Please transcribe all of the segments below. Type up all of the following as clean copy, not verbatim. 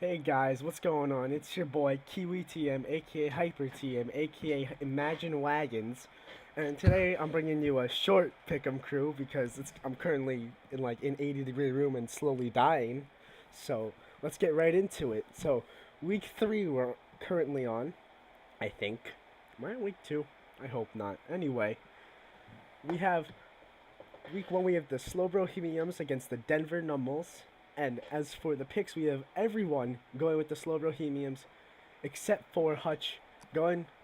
Hey guys, what's going on? It's your boy Kiwi TM, aka Hyper TM, aka Imagine Wagons, and today I'm bringing you a short pick'em crew because I'm currently in an 80-degree room and slowly dying. So let's get right into it. So week 3 we're currently on, I think. Am I on week 2? I hope not. Anyway, we have week 1. We have the Slow Bohemians against the Denver Numbals. And as for the picks, we have everyone going with the Slow Bohemians, except for Hutch,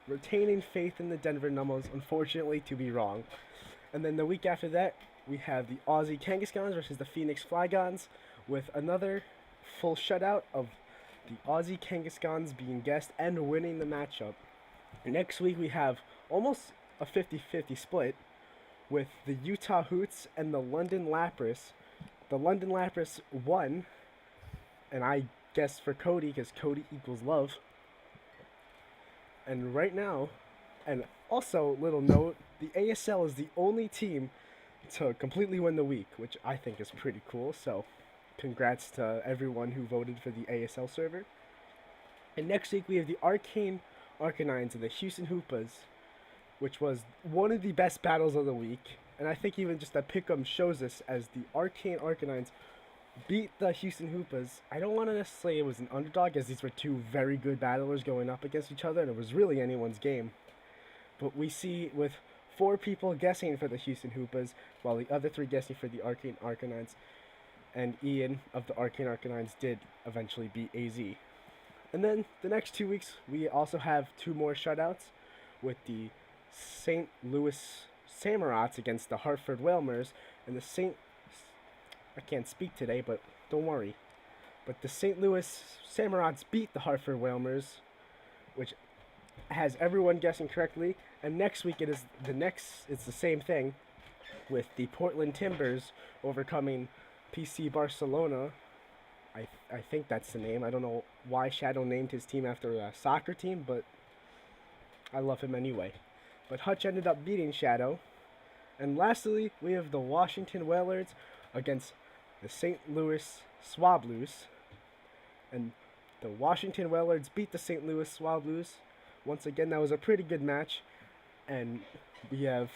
retaining faith in the Denver Numbals, unfortunately to be wrong. And then the week after that, we have the Aussie Kangaskons versus the Phoenix Flygons, with another full shutout of the Aussie Kangaskons being guest and winning the matchup. Next week, we have almost a 50-50 split, with the Utah Hoots and the London Lapras. The London Lapras won, and I guessed for Cody because Cody equals love. And right now, and also, little note, the ASL is the only team to completely win the week, which I think is pretty cool. So, congrats to everyone who voted for the ASL server. And next week, we have the Arcane Arcanines and the Houston Hoopas, which was one of the best battles of the week. And I think even just that pick'em shows us as the Arcane Arcanines beat the Houston Hoopas. I don't want to necessarily say it was an underdog, as these were two very good battlers going up against each other, and it was really anyone's game. But we see with 4 people guessing for the Houston Hoopas, while the other 3 guessing for the Arcane Arcanines, and Ian of the Arcane Arcanines did eventually beat AZ. And then the next 2 weeks, we also have 2 more shutouts with the St. Louis Samurotts against the Hartford Wailmers, and I can't speak today, but don't worry. But the St. Louis Samurotts beat the Hartford Wailmers, which has everyone guessing correctly. And next week it's the same thing, with the Portland Timburrs overcoming PC Barcelona. I think that's the name. I don't know why Shadow named his team after a soccer team, but I love him anyway. But Hutch ended up beating Shadow. And lastly, we have the Washington Whalers against the St. Louis Swablues. And the Washington Whalers beat the St. Louis Swablues. Once again, that was a pretty good match. And we have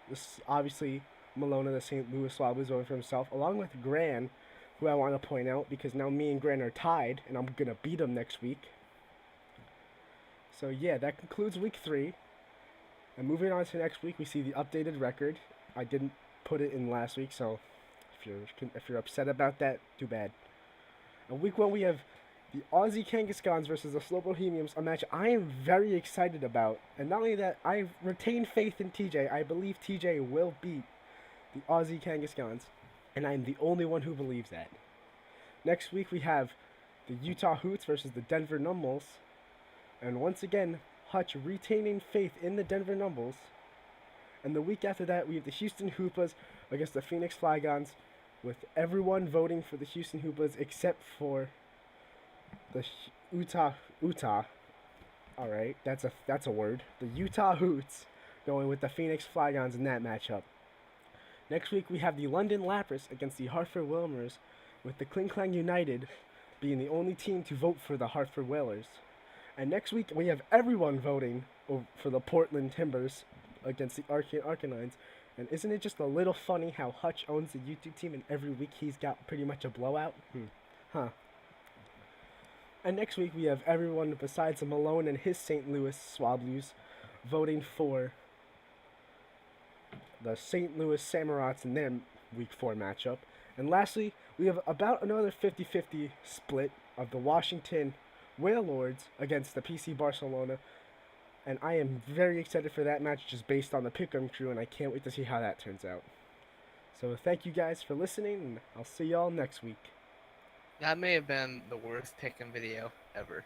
this, obviously, Malona, the St. Louis Swablues, going for himself, along with Gran, who I want to point out because now me and Gran are tied, and I'm going to beat him next week. So yeah, that concludes week 3. And moving on to next week, we see the updated record. I didn't put it in last week, so if you're upset about that, too bad. In week 1, we have the Aussie Kangaskons versus the Slow Bohemians, a match I am very excited about. And not only that, I've retained faith in TJ. I believe TJ will beat the Aussie Kangaskons, and I'm the only one who believes that. Next week, we have the Utah Hoots versus the Denver Numbals, and once again, Hutch retaining faith in the Denver Numbals. And the week after that, we have the Houston Hoopas against the Phoenix Flygons, with everyone voting for the Houston Hoopas except for the Utah. Alright, that's a word. The Utah Hoots going with the Phoenix Flygons in that matchup. Next week, we have the London Lapras against the Hartford Wailmers, with the Kling Klang United being the only team to vote for the Hartford Whalers. And next week, we have everyone voting for the Portland Timburrs against the Arcane Arcanines. And isn't it just a little funny how Hutch owns the YouTube team and every week he's got pretty much a blowout? Huh. And next week, we have everyone besides Malone and his St. Louis Swablues voting for the St. Louis Samurotts in their week 4 matchup. And lastly, we have about another 50-50 split of the Washington Wailords against the PC Barcelona, and I am very excited for that match just based on the pick'em crew, and I can't wait to see how that turns out. So thank you guys for listening, and I'll see y'all next week. That may have been the worst pick'em video ever.